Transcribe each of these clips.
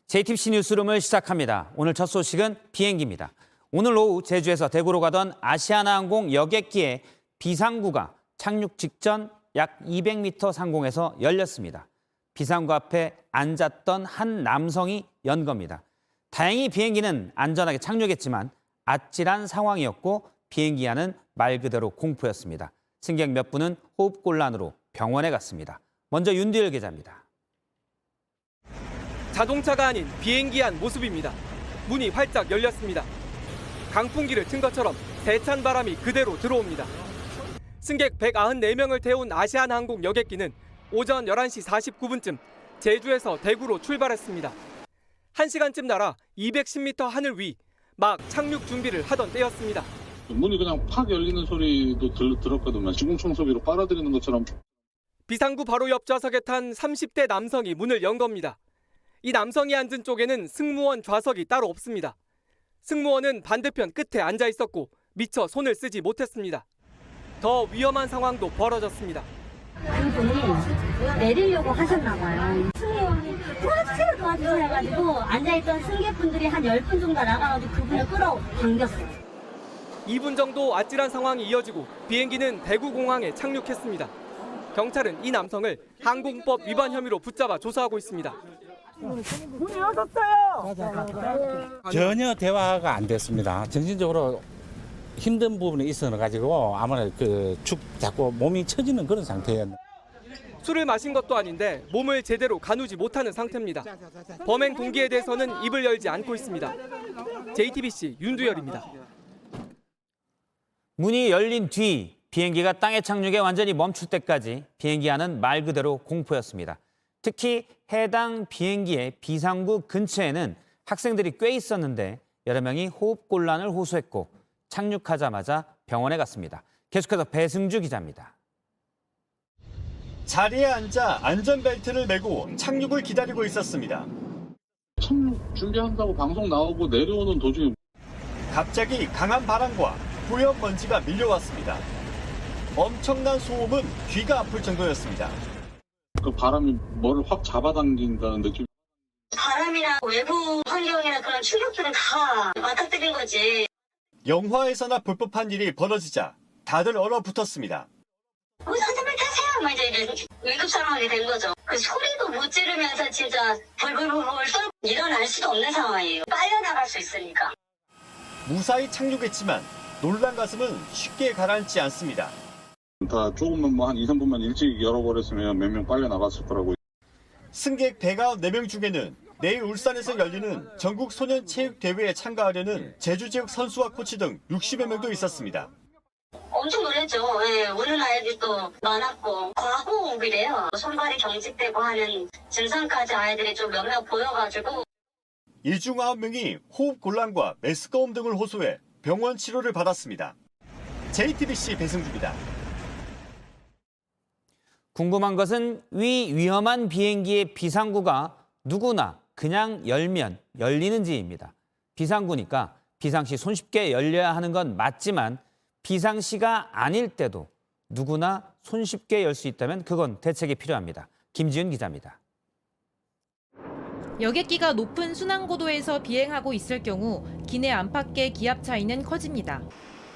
JTBC 뉴스룸을 시작합니다. 오늘 첫 소식은 비행기입니다. 오늘 오후 제주에서 대구로 가던 아시아나항공 여객기의 비상구가 착륙 직전 약 200m 상공에서 열렸습니다. 비상구 앞에 앉았던 한 남성이 연 겁니다. 다행히 비행기는 안전하게 착륙했지만 아찔한 상황이었고 비행기 안은 말 그대로 공포였습니다. 승객 몇 분은 호흡곤란으로 병원에 갔습니다. 먼저 윤두열 기자입니다. 자동차가 아닌 비행기 안 모습입니다. 문이 활짝 열렸습니다. 강풍기를 튼 것처럼 세찬 바람이 그대로 들어옵니다. 승객 194명을 태운 아시아나항공 여객기는 오전 11시 49분쯤 제주에서 대구로 출발했습니다. 1시간쯤 날아 210m 하늘 위, 막 착륙 준비를 하던 때였습니다. 문이 그냥 팍 열리는 소리도 들었거든요. 진공청소기로 빨아들이는 것처럼. 비상구 바로 옆 좌석에 탄 30대 남성이 문을 연 겁니다. 이 남성이 앉은 쪽에는 승무원 좌석이 따로 없습니다. 승무원은 반대편 끝에 앉아 있었고 미처 손을 쓰지 못했습니다. 더 위험한 상황도 벌어졌습니다. 그분이 내리려고 하셨나 봐요. 승무원이 도와주세요 해가지고 앉아있던 승객분들이 한 10분 정도 나가가지고 그분을 끌어당겼어요. 2분 정도 아찔한 상황이 이어지고 비행기는 대구공항에 착륙했습니다. 경찰은 이 남성을 항공법 위반 혐의로 붙잡아 조사하고 있습니다. 문이 열었어요. 전혀 대화가 안 됐습니다. 정신적으로 힘든 부분이 있어가지고 아무래도 자꾸 몸이 처지는 그런 상태였는데. 술을 마신 것도 아닌데 몸을 제대로 가누지 못하는 상태입니다. 범행 동기에 대해서는 입을 열지 않고 있습니다. JTBC 윤두열입니다. 문이 열린 뒤 비행기가 땅에 착륙해 완전히 멈출 때까지 비행기 안은 말 그대로 공포였습니다. 특히 해당 비행기의 비상구 근처에는 학생들이 꽤 있었는데 여러 명이 호흡곤란을 호소했고 착륙하자마자 병원에 갔습니다. 계속해서 배승주 기자입니다. 자리에 앉아 안전벨트를 매고 착륙을 기다리고 있었습니다. 착륙 준비한다고 방송 나오고 내려오는 도중에 갑자기 강한 바람과 뿌연 먼지가 밀려왔습니다. 엄청난 소음은 귀가 아플 정도였습니다. 그 바람이 뭐를 확 잡아당긴다는 느낌. 바람이나 외부 환경이나 그런 충격들은 다 맞닥뜨린 거지. 영화에서나 볼 법한 일이 벌어지자 다들 얼어붙었습니다. 안전벨트 타세요! 막 이제 응급 상황이 된 거죠. 그 소리도 못 지르면서 진짜 벌벌벌 떨고 일어날 수도 없는 상황이에요. 빨려나갈 수 있으니까. 무사히 착륙했지만 놀란 가슴은 쉽게 가라앉지 않습니다. 다 조금만 한 2, 3분만 일찍 열어버렸으면 몇 명 빨려 나갔을 거라고. 승객 194명 중에는 내일 울산에서 열리는 전국 소년체육대회에 참가하려는 제주 지역 선수와 코치 등 60여 명도 있었습니다. 엄청 놀랐죠. 예, 우는 아이들도 많았고 과호흡이래요. 손발이 경직되고 하는 증상까지 아이들이 좀 몇몇 보여가지고 이 중 9명이 호흡곤란과 메스꺼움 등을 호소해 병원 치료를 받았습니다. JTBC 배승주입니다. 궁금한 것은 위험한 비행기의 비상구가 누구나 그냥 열면 열리는지입니다. 비상구니까 비상시 손쉽게 열려야 하는 건 맞지만 비상시가 아닐 때도 누구나 손쉽게 열 수 있다면 그건 대책이 필요합니다. 김지윤 기자입니다. 여객기가 높은 순항고도에서 비행하고 있을 경우 기내 안팎의 기압 차이는 커집니다.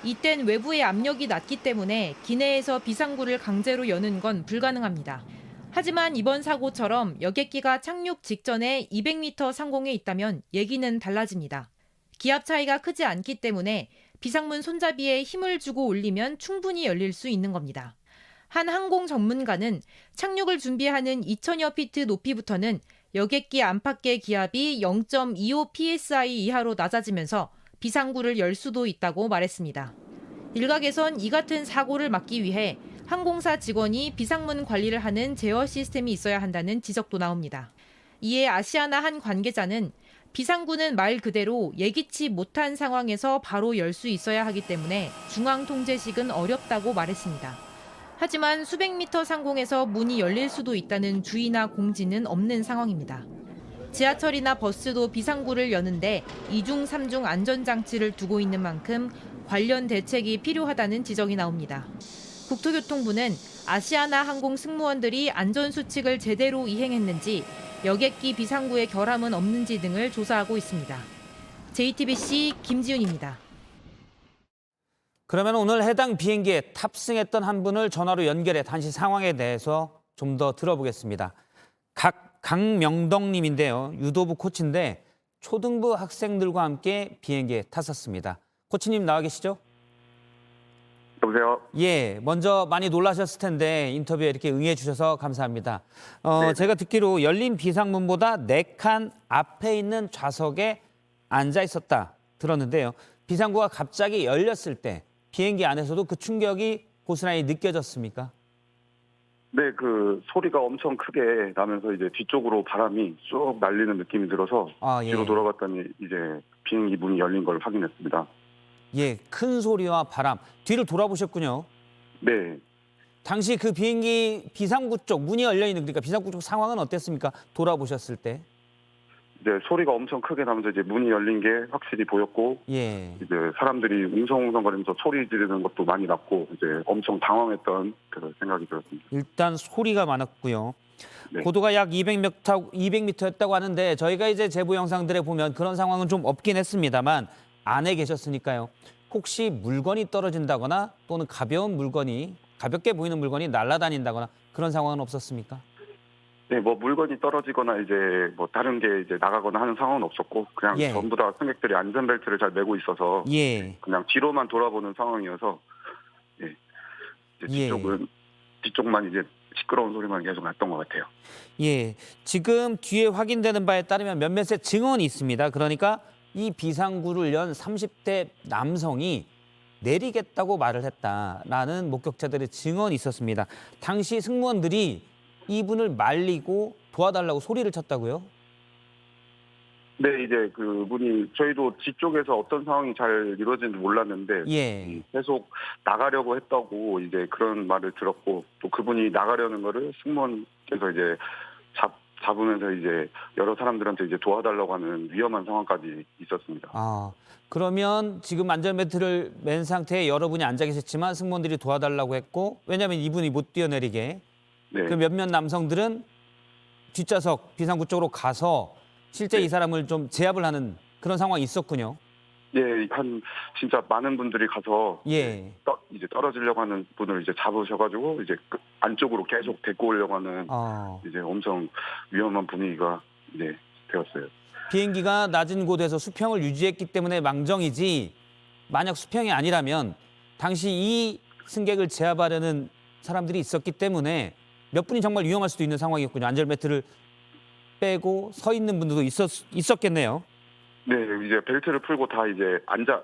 이땐 외부의 압력이 낮기 때문에 기내에서 비상구를 강제로 여는 건 불가능합니다. 하지만 이번 사고처럼 여객기가 착륙 직전에 200m 상공에 있다면 얘기는 달라집니다. 기압 차이가 크지 않기 때문에 비상문 손잡이에 힘을 주고 올리면 충분히 열릴 수 있는 겁니다. 한 항공 전문가는 착륙을 준비하는 2000여 피트 높이부터는 여객기 안팎의 기압이 0.25 psi 이하로 낮아지면서 비상구를 열 수도 있다고 말했습니다. 일각에선 이 같은 사고를 막기 위해 항공사 직원이 비상문 관리를 하는 제어 시스템이 있어야 한다는 지적도 나옵니다. 이에 아시아나 한 관계자는 비상구는 말 그대로 예기치 못한 상황에서 바로 열 수 있어야 하기 때문에 중앙 통제식은 어렵다고 말했습니다. 하지만 수백 미터 상공에서 문이 열릴 수도 있다는 주의나 공지는 없는 상황입니다. 지하철이나 버스도 비상구를 여는데 2중, 3중 안전장치를 두고 있는 만큼 관련 대책이 필요하다는 지적이 나옵니다. 국토교통부는 아시아나 항공 승무원들이 안전수칙을 제대로 이행했는지 여객기 비상구의 결함은 없는지 등을 조사하고 있습니다. JTBC 김지윤입니다. 그러면 오늘 해당 비행기에 탑승했던 한 분을 전화로 연결해 당시 상황에 대해서 좀 더 들어보겠습니다. 강명덕 님인데요. 유도부 코치인데 초등부 학생들과 함께 비행기에 탔었습니다. 코치님 나와 계시죠? 여보세요? 예, 먼저 많이 놀라셨을 텐데 인터뷰에 이렇게 응해 주셔서 감사합니다. 네. 제가 듣기로 열린 비상문보다 4칸 앞에 있는 좌석에 앉아 있었다 들었는데요. 비상구가 갑자기 열렸을 때 비행기 안에서도 그 충격이 고스란히 느껴졌습니까? 네, 그 소리가 엄청 크게 나면서 이제 뒤쪽으로 바람이 쭉 날리는 느낌이 들어서 아, 예. 뒤로 돌아봤더니 이제 비행기 문이 열린 걸 확인했습니다. 예, 큰 소리와 바람. 뒤를 돌아보셨군요. 네, 당시 그 비행기 비상구 쪽 문이 열려 있는 그러니까 비상구 쪽 상황은 어땠습니까? 돌아보셨을 때. 이제 소리가 엄청 크게 나면서 이제 문이 열린 게 확실히 보였고 예. 이제 사람들이 웅성웅성거리면서 소리 지르는 것도 많이 났고 이제 엄청 당황했던 그런 생각이 들었습니다. 일단 소리가 많았고요. 네. 고도가 약 200m였다고 하는데 저희가 이제 제보 영상들에 보면 그런 상황은 좀 없긴 했습니다만 안에 계셨으니까요. 혹시 물건이 떨어진다거나 또는 가볍게 보이는 물건이 날아다닌다거나 그런 상황은 없었습니까? 네, 뭐 물건이 떨어지거나 이제 뭐 다른 게 이제 나가거나 하는 상황은 없었고 그냥 예. 전부 다 승객들이 안전벨트를 잘 매고 있어서 예. 그냥 뒤로만 돌아보는 상황이어서 예. 이제 뒤쪽만 이제 시끄러운 소리만 계속 났던 것 같아요. 예. 지금 뒤에 확인되는 바에 따르면 몇몇의 증언이 있습니다. 그러니까 이 비상구를 연 30대 남성이 내리겠다고 말을 했다라는 목격자들의 증언이 있었습니다. 당시 승무원들이 이분을 말리고 도와달라고 소리를 쳤다고요? 네, 이제 그 문이 저희도 뒤쪽에서 어떤 상황이 잘 이루어지는지 몰랐는데 예. 계속 나가려고 했다고 이제 그런 말을 들었고 또 그분이 나가려는 거를 승무원께서 이제 잡으면서 이제 여러 사람들한테 이제 도와달라고 하는 위험한 상황까지 있었습니다. 아, 그러면 지금 안전벨트를 맨 상태에 여러분이 앉아 계셨지만 승무원들이 도와달라고 했고 왜냐하면 이분이 못 뛰어내리게 네. 그 몇몇 남성들은 뒷좌석 비상구 쪽으로 가서 실제 네. 이 사람을 좀 제압을 하는 그런 상황이 있었군요. 예, 진짜 많은 분들이 가서 예. 이제 떨어지려고 하는 분을 이제 잡으셔가지고 이제 그 안쪽으로 계속 데리고 오려고 하는 이제 엄청 위험한 분위기가 이제 되었어요. 비행기가 낮은 곳에서 수평을 유지했기 때문에 망정이지 만약 수평이 아니라면 당시 이 승객을 제압하려는 사람들이 있었기 때문에 몇 분이 정말 위험할 수도 있는 상황이었군요. 안전벨트를 빼고 서 있는 분들도 있었겠네요. 네, 이제 벨트를 풀고 다 이제 앉아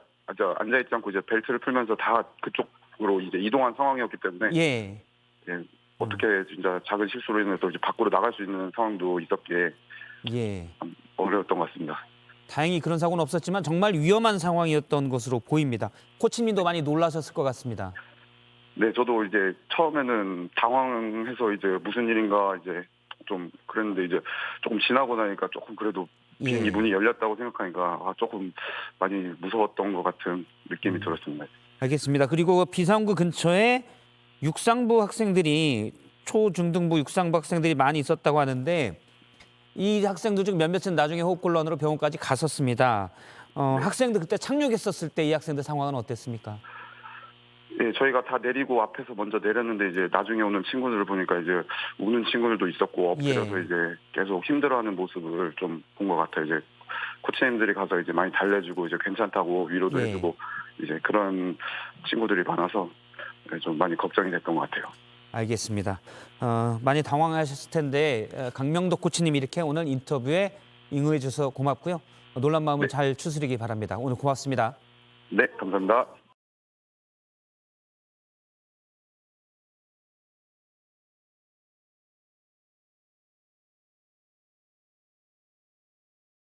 있지 않고 이제 벨트를 풀면서 다 그쪽으로 이제 이동한 상황이었기 때문에 예. 예, 어떻게 진짜 작은 실수로 인해서 이제 밖으로 나갈 수 있는 상황도 있었기에 예. 참 어려웠던 것 같습니다. 다행히 그런 사고는 없었지만 정말 위험한 상황이었던 것으로 보입니다. 코치님도 많이 놀라셨을 것 같습니다. 네, 저도 이제 처음에는 당황해서 이제 무슨 일인가 이제 좀 그랬는데 이제 조금 지나고 나니까 조금 그래도 비행기 문이 열렸다고 생각하니까 조금 많이 무서웠던 것 같은 느낌이 들었습니다. 알겠습니다. 그리고 비상구 근처에 육상부 학생들이 초중등부 육상부 학생들이 많이 있었다고 하는데 이 학생들 중 몇몇은 나중에 호흡곤란으로 병원까지 갔었습니다. 학생들 그때 착륙했었을 때 이 학생들 상황은 어땠습니까? 예, 저희가 다 내리고 앞에서 먼저 내렸는데 이제 나중에 오는 친구들을 보니까 이제 우는 친구들도 있었고 엎드려서 이제 계속 힘들어하는 모습을 좀 본 것 같아요. 이제 코치님들이 가서 이제 많이 달래주고 이제 괜찮다고 위로도 해주고 이제 그런 친구들이 많아서 좀 많이 걱정이 됐던 것 같아요. 알겠습니다. 많이 당황하셨을 텐데 강명덕 코치님이 이렇게 오늘 인터뷰에 응해 주셔서 고맙고요. 놀란 마음을 잘 추스리기 바랍니다. 오늘 고맙습니다. 네, 감사합니다.